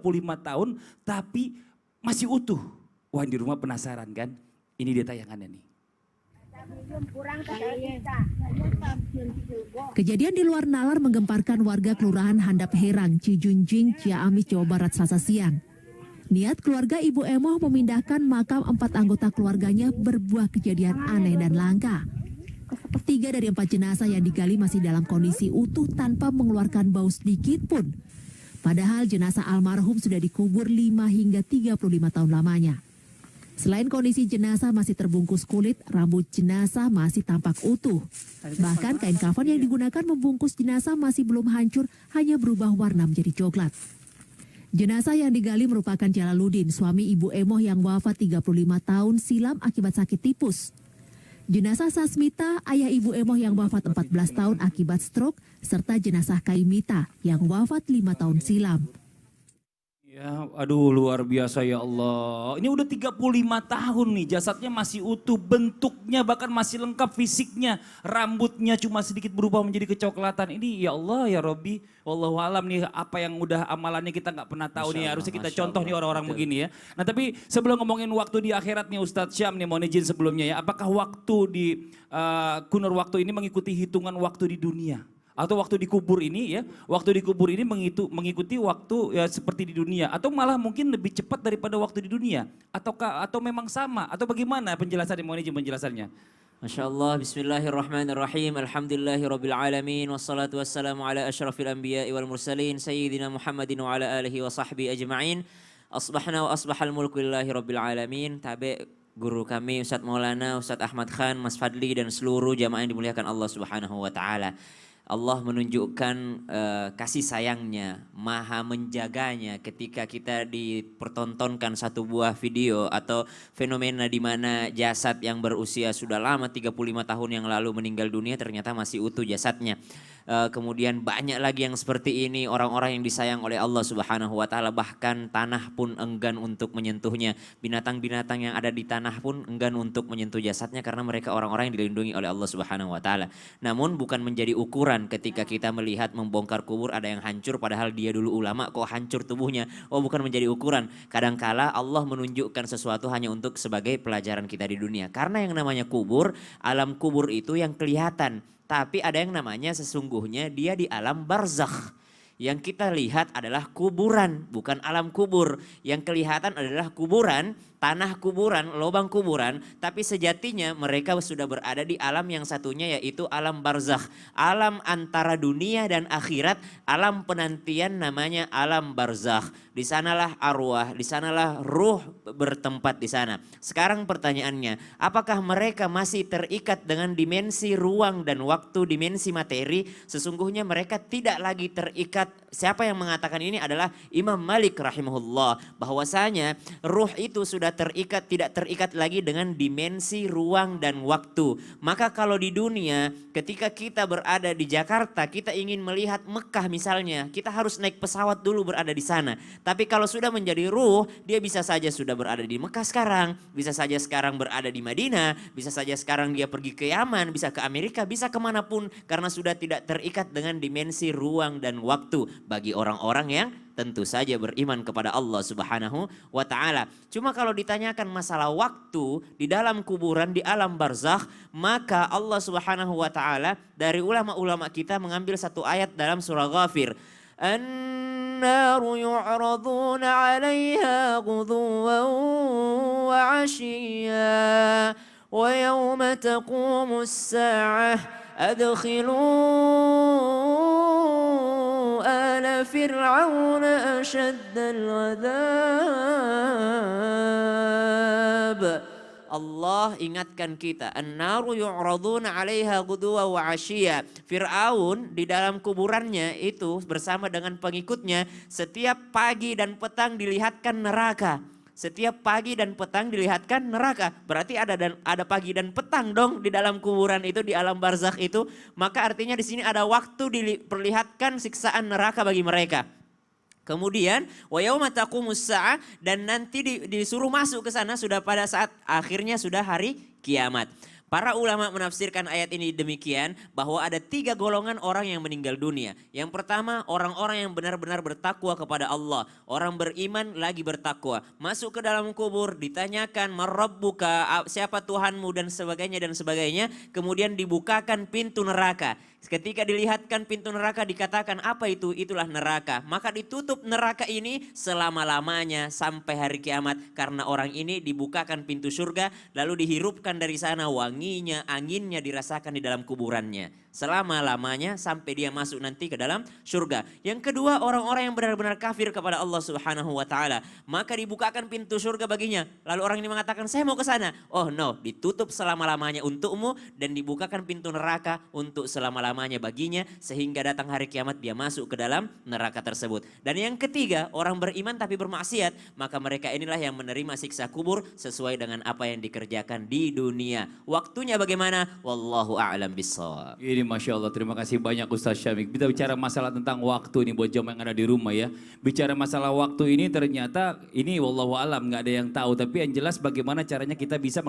35 tahun tapi masih utuh. Wah, di rumah penasaran kan? Ini dia tayangannya nih. Kejadian di luar nalar menggemparkan warga Kelurahan Handap Herang, Cijunjing, Ciamis, Jawa Barat Selasa siang. Niat keluarga Ibu Emoh memindahkan makam 4 anggota keluarganya berbuah kejadian aneh dan langka. 3 dari 4 jenazah yang digali masih dalam kondisi utuh tanpa mengeluarkan bau sedikit pun. Padahal jenazah almarhum sudah dikubur 5 hingga 35 tahun lamanya. Selain kondisi jenazah masih terbungkus kulit, rambut jenazah masih tampak utuh. Bahkan kain kafan yang digunakan membungkus jenazah masih belum hancur, hanya berubah warna menjadi coklat. Jenazah yang digali merupakan Jalaluddin, suami Ibu Emoh yang wafat 35 tahun silam akibat sakit tipus. Jenazah Sasmita, ayah Ibu Emoh yang wafat 14 tahun akibat stroke, serta jenazah Kaimita yang wafat 5 tahun silam. Ya, aduh luar biasa ya Allah. Ini udah 35 tahun nih, jasadnya masih utuh, bentuknya bahkan masih lengkap fisiknya. Rambutnya cuma sedikit berubah menjadi kecoklatan. Ini ya Allah ya Robbi, wallahu alam nih apa yang udah amalannya kita nggak pernah tahu nih. Harusnya kita contoh nih orang-orang begini ya. Nah tapi sebelum ngomongin waktu di akhirat nih Ustadz Syam nih, mohon izin sebelumnya ya. Apakah waktu di kunur waktu ini mengikuti hitungan waktu di dunia? Atau waktu dikubur ini ya, waktu dikubur ini mengikuti waktu ya seperti di dunia, atau malah mungkin lebih cepat daripada waktu di dunia, atau memang sama, atau bagaimana penjelasannya? Mohon izin penjelasannya. Masya Allah, bismillahirrahmanirrahim, alhamdulillahirrabbilalamin, wassalatu wassalamu ala ashrafil anbiya wal mursalin, sayyidina Muhammadin wa ala alihi wa sahbihi ajma'in, asbahna wa asbahal mulku lillahi rabbil alamin. Tabe guru kami Ustadz Maulana, Ustadz Ahmad Khan, Mas Fadli dan seluruh jamaah yang dimuliakan Allah Subhanahu wa taala. Allah menunjukkan kasih sayangnya, maha menjaganya ketika kita dipertontonkan satu buah video atau fenomena di mana jasad yang berusia sudah lama 35 tahun yang lalu meninggal dunia ternyata masih utuh jasadnya. Kemudian banyak lagi yang seperti ini, orang-orang yang disayang oleh Allah Subhanahu wa taala, bahkan tanah pun enggan untuk menyentuhnya. Binatang-binatang yang ada di tanah pun enggan untuk menyentuh jasadnya karena mereka orang-orang yang dilindungi oleh Allah Subhanahu wa taala. Namun bukan menjadi ukuran ketika kita melihat membongkar kubur ada yang hancur padahal dia dulu ulama kok hancur tubuhnya. Oh, bukan menjadi ukuran. Kadangkala Allah menunjukkan sesuatu hanya untuk sebagai pelajaran kita di dunia. Karena yang namanya kubur, alam kubur itu yang kelihatan. Tapi ada yang namanya sesungguhnya dia di alam barzakh. Yang kita lihat adalah kuburan, bukan alam kubur. Yang kelihatan adalah kuburan, tanah kuburan, lubang kuburan. Tapi sejatinya mereka sudah berada di alam yang satunya, yaitu alam barzakh. Alam antara dunia dan akhirat, alam penantian namanya alam barzakh. Di sanalah arwah, di sanalah ruh bertempat di sana. Sekarang pertanyaannya, apakah mereka masih terikat dengan dimensi ruang dan waktu, dimensi materi? Sesungguhnya mereka tidak lagi terikat. Siapa yang mengatakan ini adalah Imam Malik rahimahullah. Bahwasanya ruh itu sudah terikat, tidak terikat lagi dengan dimensi ruang dan waktu. Maka kalau di dunia ketika kita berada di Jakarta, kita ingin melihat Mekah misalnya, kita harus naik pesawat dulu berada di sana. Tapi kalau sudah menjadi ruh, dia bisa saja sudah berada di Mekah sekarang, bisa saja sekarang berada di Madinah, bisa saja sekarang dia pergi ke Yaman, bisa ke Amerika, bisa kemanapun. Karena sudah tidak terikat dengan dimensi ruang dan waktu bagi orang-orang yang tentu saja beriman kepada Allah Subhanahu wa taala. Cuma kalau ditanyakan masalah waktu di dalam kuburan, di alam barzakh, maka Allah Subhanahu wa taala dari ulama-ulama kita mengambil satu ayat dalam surah Ghafir. النار يعرضون عليها غدوا وعشيا ويوم تقوم الساعة أدخلوا آل فرعون أشد العذاب. Allah ingatkan kita, an-naru yu'raduna 'alaiha ghuduwa wa 'ashiyya. Firaun di dalam kuburannya itu bersama dengan pengikutnya setiap pagi dan petang dilihatkan neraka. Setiap pagi dan petang dilihatkan neraka. Berarti ada pagi dan petang dong di dalam kuburan itu, di alam barzakh itu. Maka artinya di sini ada waktu diperlihatkan siksaan neraka bagi mereka. Kemudian wa yauma taqumus saah, dan nanti disuruh masuk ke sana sudah pada saat akhirnya sudah hari kiamat. Para ulama menafsirkan ayat ini demikian bahwa ada 3 golongan orang yang meninggal dunia. Yang pertama, orang-orang yang benar-benar bertakwa kepada Allah. Orang beriman lagi bertakwa. Masuk ke dalam kubur, ditanyakan, "Marabbuka?" Siapa Tuhanmu dan sebagainya dan sebagainya. Kemudian dibukakan pintu neraka. Ketika dilihatkan pintu neraka dikatakan apa itu? Itulah neraka. Maka ditutup neraka ini selama-lamanya sampai hari kiamat. Karena orang ini dibukakan pintu surga lalu dihirupkan dari sana wanginya, anginnya dirasakan di dalam kuburannya. Selama-lamanya sampai dia masuk nanti ke dalam surga. Yang kedua, orang-orang yang benar-benar kafir kepada Allah Subhanahu wa taala, maka dibukakan pintu surga baginya. Lalu orang ini mengatakan, "Saya mau ke sana." Oh no, ditutup selama-lamanya untukmu dan dibukakan pintu neraka untuk selama-lamanya baginya sehingga datang hari kiamat dia masuk ke dalam neraka tersebut. Dan yang ketiga, orang beriman tapi bermaksiat, maka mereka inilah yang menerima siksa kubur sesuai dengan apa yang dikerjakan di dunia. Waktunya bagaimana? Wallahu a'lam bishawab. Ini Masya Allah, terima kasih banyak Ustaz Syamik. Kita bicara masalah tentang waktu ini buat jamaah yang ada di rumah ya. Bicara masalah waktu ini ternyata ini wallahu alam nggak ada yang tahu. Tapi yang jelas bagaimana caranya kita bisa